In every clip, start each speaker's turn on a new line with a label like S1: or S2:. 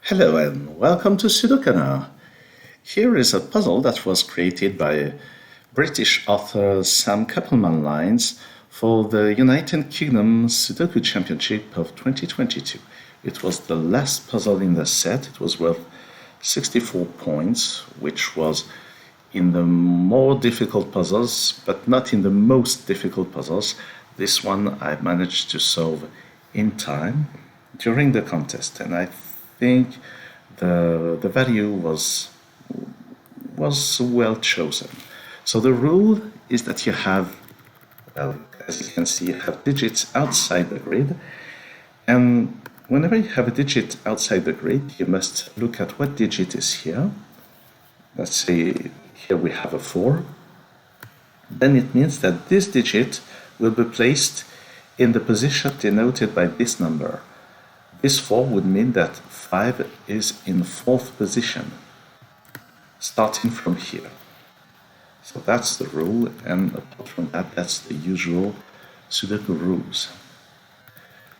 S1: Hello and welcome to SudoKanard. Here is a puzzle that was created by British author Sam Cappleman-Lynes for the United Kingdom Sudoku Championship of 2022. It was the last puzzle in the set. It was worth 64 points, which was in the more difficult puzzles, but not in the most difficult puzzles. This one I managed to solve in time during the contest, and I think the value was well chosen. So the rule is that you have, well, as you can see, you have digits outside the grid, and whenever you have a digit outside the grid, you must look at what digit is here. Let's say here we have a 4. Then it means that this digit will be placed in the position denoted by this number. This 4 would mean that 5 is in 4th position, starting from here. So that's the rule, and apart from that, that's the usual Sudoku rules.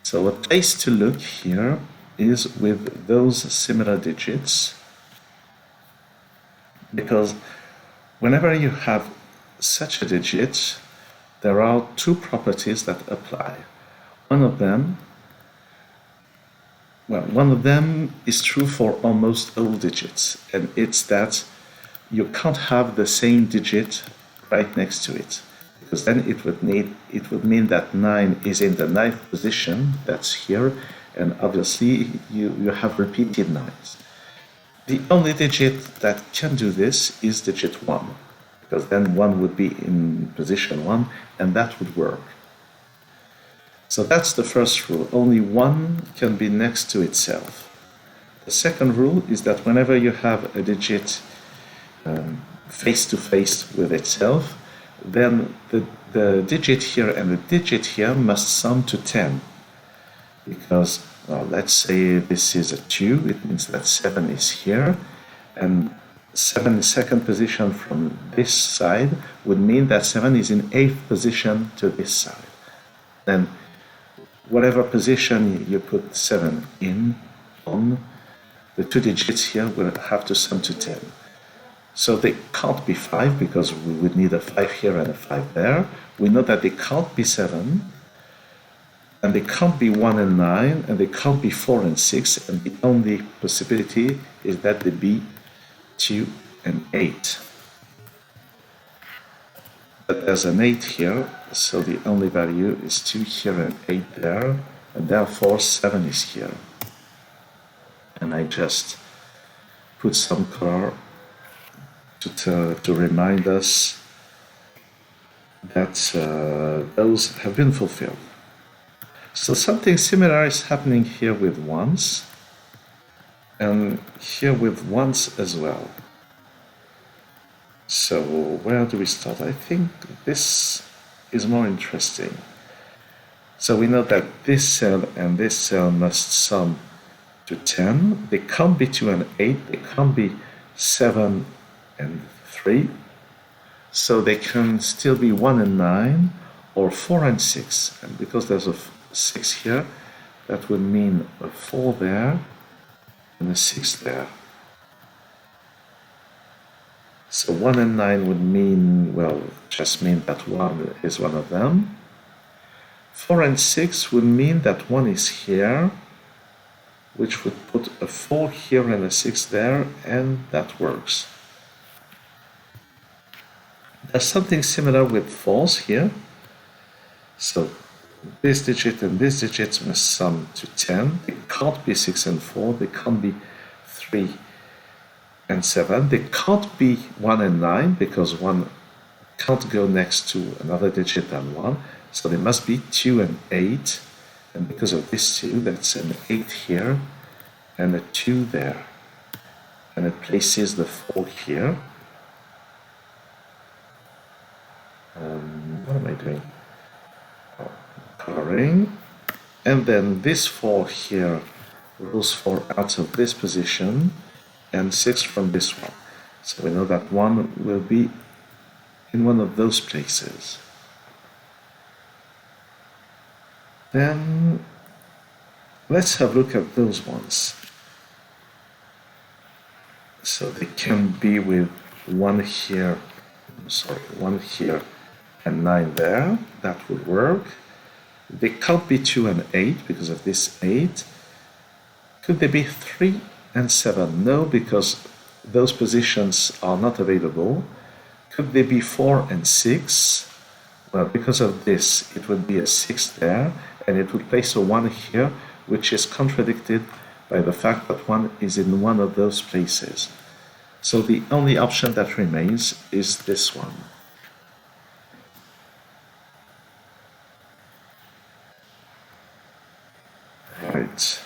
S1: So a place to look here is with those similar digits, because whenever you have such a digit, there are two properties that apply. One of them is true for almost all digits, and it's that you can't have the same digit right next to it, because then it would mean that 9 is in the 9th position, that's here, and obviously you have repeated 9s. The only digit that can do this is digit 1, because then 1 would be in position 1, and that would work. So that's the first rule. Only 1 can be next to itself. The second rule is that whenever you have a digit face to face with itself, then the digit here and the digit here must sum to 10. Because, well, let's say this is a 2, it means that 7 is here, and 7 is second position from this side would mean that 7 is in 8th position to this side. Then whatever position you put 7 on, the two digits here will have to sum to 10. So they can't be 5 because we would need a 5 here and a 5 there. We know that they can't be 7, and they can't be 1 and 9, and they can't be 4 and 6, and the only possibility is that they be 2 and 8. But there's an 8 here, so the only value is 2 here and 8 there, and therefore 7 is here. And I just put some color to remind us that those have been fulfilled. So something similar is happening here with 1s, and here with 1s as well. So where do we start? I think this is more interesting. So we know that this cell and this cell must sum to 10. They can't be 2 and 8. They can't be 7 and 3. So they can still be 1 and 9 or 4 and 6. And because there's a 6 here, that would mean a 4 there and a 6 there. So 1 and 9 would mean, well, just mean that 1 is one of them. 4 and 6 would mean that 1 is here, which would put a 4 here and a 6 there, and that works. There's something similar with 4s here. So this digit and this digit must sum to 10. They can't be 6 and 4. They can't be 3 and 7. They can't be 1 and 9 because 1 can't go next to another digit than 1. So they must be 2 and 8. And because of this 2, that's an 8 here and a 2 there. And it places the 4 here. What am I doing? Coloring. And then this 4 here rolls 4 out of this position, and 6 from this one. So we know that 1 will be in one of those places. Then let's have a look at those ones. So they can be with 1 here, sorry, 1 here and 9 there. That would work. They can't be 2 and 8 because of this 8. Could they be 3 and 7? No, because those positions are not available. Could they be 4 and 6? Well, because of this, it would be a 6 there, and it would place a 1 here, which is contradicted by the fact that 1 is in one of those places. So the only option that remains is this one. Right.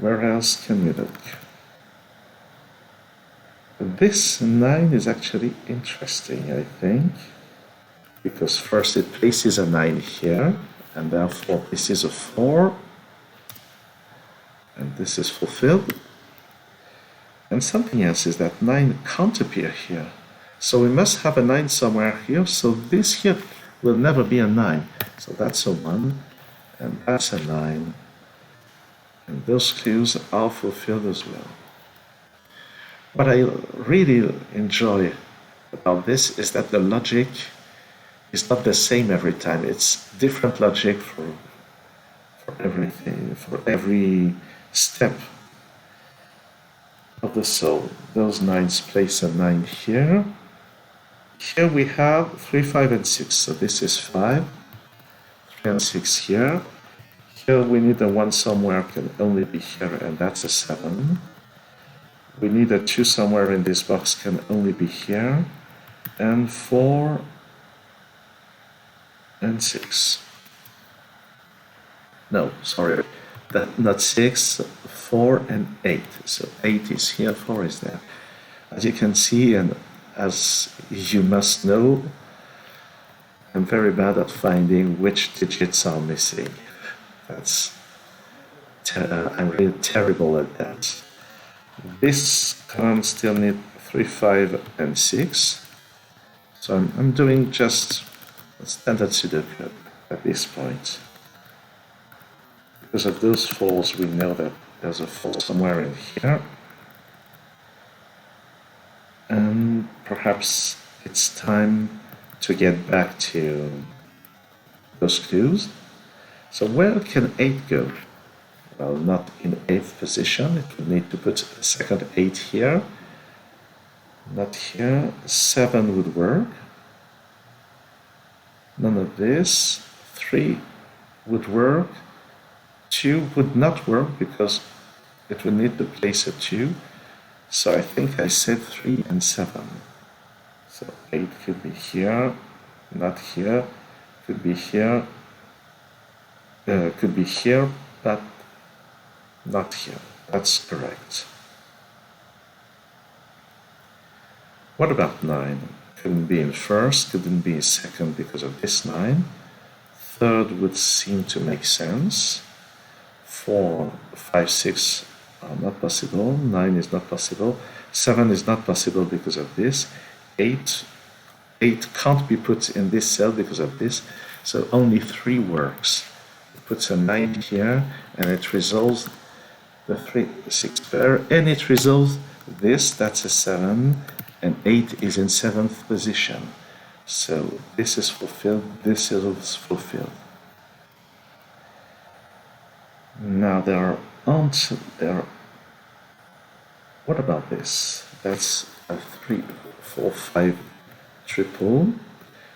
S1: Where else can we look? This 9 is actually interesting, I think, because first it places a 9 here, and therefore this is a 4, and this is fulfilled. And something else is that 9 can't appear here. So we must have a 9 somewhere here, so this here will never be a 9. So that's a 1, and that's a 9. And those clues are fulfilled as well. What I really enjoy about this is that the logic is not the same every time. It's different logic for everything, for every step of the soul. Those 9s place a 9 here. Here we have 3, 5, and 6. So this is 5, 3 and 6 here. Here we need a 1 somewhere, can only be here, and that's a 7. We need a 2 somewhere in this box, can only be here. And 4 and 6. No, sorry, not 6, 4 and 8. So 8 is here, 4 is there. As you can see, and as you must know, I'm very bad at finding which digits are missing. I'm really terrible at that. This column still needs 3, 5, and 6. So I'm doing just a standard Sudoku at this point. Because of those 4s, we know that there's a 4 somewhere in here. And perhaps it's time to get back to those clues. So where can 8 go? Well, not in 8th position. It would need to put a second 8 here. Not here. 7 would work. None of this. 3 would work. 2 would not work because it would need to place a 2. So I think I said 3 and 7. So 8 could be here, not here, could be here, but not here. That's correct. What about 9? Couldn't be in first, couldn't be in second because of this 9. Third would seem to make sense. 4, 5, 6 are not possible. 9 is not possible. 7 is not possible because of this. 8 can't be put in this cell because of this. So only 3 works. It puts a 9 here, and it resolves the 3, 6 pair, and it resolves this. That's a 7, and 8 is in 7th position. So this is fulfilled. This is fulfilled. Now what about this? That's a 3, 4, 5 triple.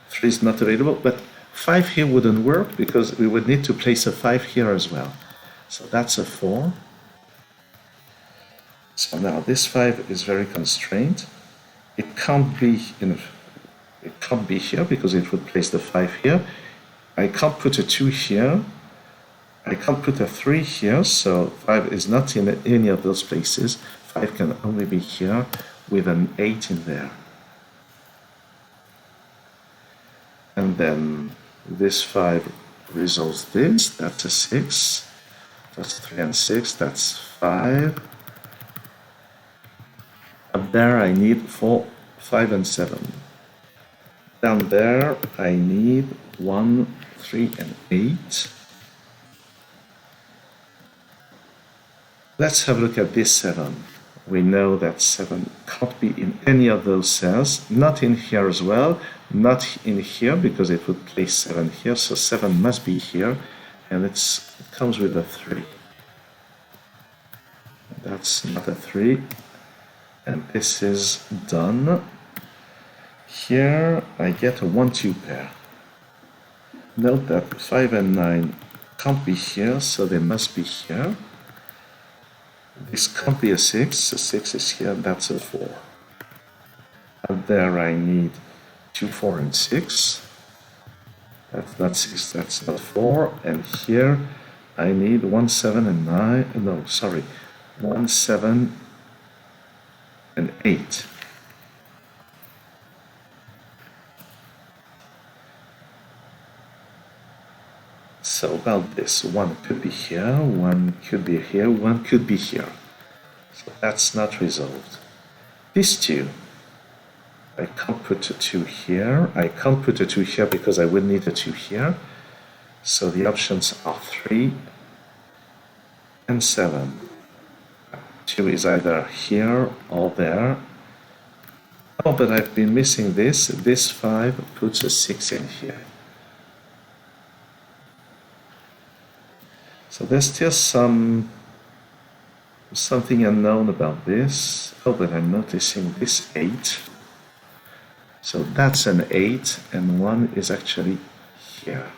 S1: 3 is not available, but 5 here wouldn't work because we would need to place a 5 here as well. So that's a 4. So now this 5 is very constrained. It can't be here because it would place the 5 here. I can't put a 2 here. I can't put a 3 here, so 5 is not in any of those places. 5 can only be here with an 8 in there. And then this 5 resolves this. That's a 6. That's 3 and 6. That's 5. Up there I need 4, 5, and 7. Down there I need 1, 3, and 8. Let's have a look at this 7. we know that 7 can't be in any of those cells, not in here as well, not in here because it would place 7 here, so 7 must be here, and it comes with a 3. That's not a 3, and this is done. Here I get a 1-2 pair. Note that 5 and 9 can't be here, so they must be here. This can't be a 6, a 6 is here, that's a 4. Up there I need 2, 4, and 6. That's not 6, that's not 4. And here I need 1, 7, and 9. No, sorry, 1, 7, and 8. So about this, 1 could be here, 1 could be here, 1 could be here. So that's not resolved. These 2, I can't put a 2 here. I can't put a 2 here because I will need a 2 here. So the options are 3 and 7. 2 is either here or there. Oh, but I've been missing this. This 5 puts a 6 in here. So there's still something unknown about this. Oh, but I'm noticing this 8. So that's an 8, and 1 is actually here.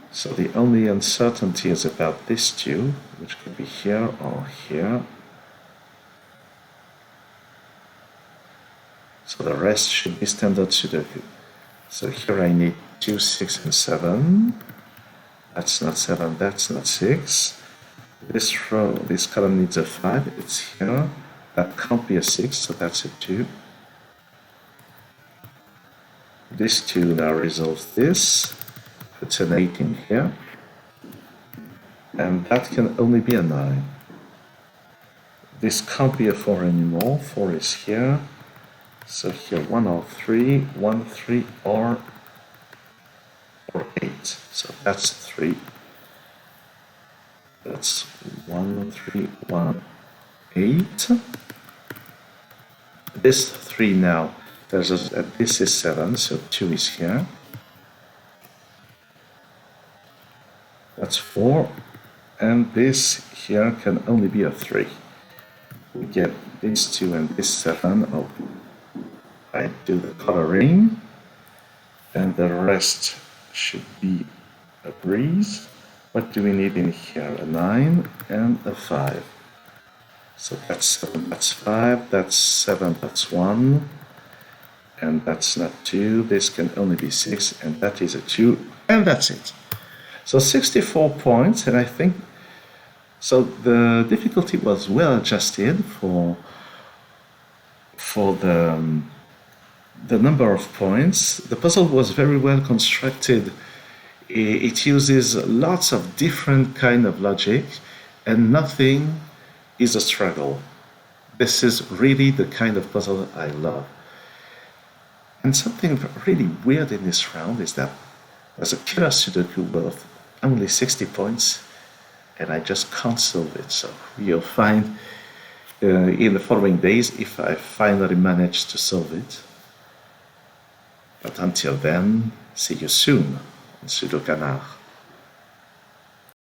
S1: So the only uncertainty is about this 2, which could be here or here. So the rest should be standard Sudoku. So here I need 2, 6, and 7. That's not 7, that's not 6. This row, this column needs a 5, it's here. That can't be a 6, so that's a 2. This 2 now resolves this, puts an 8 in here. And that can only be a 9. This can't be a 4 anymore, 4 is here. So here 1 or 3, 1, 3, or 8. So that's 3. That's 1, 3, 1, 8. This 3 now, this is 7, so 2 is here. That's 4. And this here can only be a 3. We get this 2 and this 7. Oh, I do the coloring, and the rest should be a breeze. What do we need in here? A 9 and a 5. So that's 7, that's 5, that's 7, that's 1, and that's not 2. This can only be 6, and that is a 2, and that's it. So 64 points, and I think, so the difficulty was well adjusted for the number of points. The puzzle was very well constructed. It uses lots of different kind of logic, and nothing is a struggle. This is really the kind of puzzle I love. And something really weird in this round is that there's a killer Sudoku worth only 60 points, and I just can't solve it. So you'll find in the following days if I finally manage to solve it. But until then, see you soon on SudoKanard.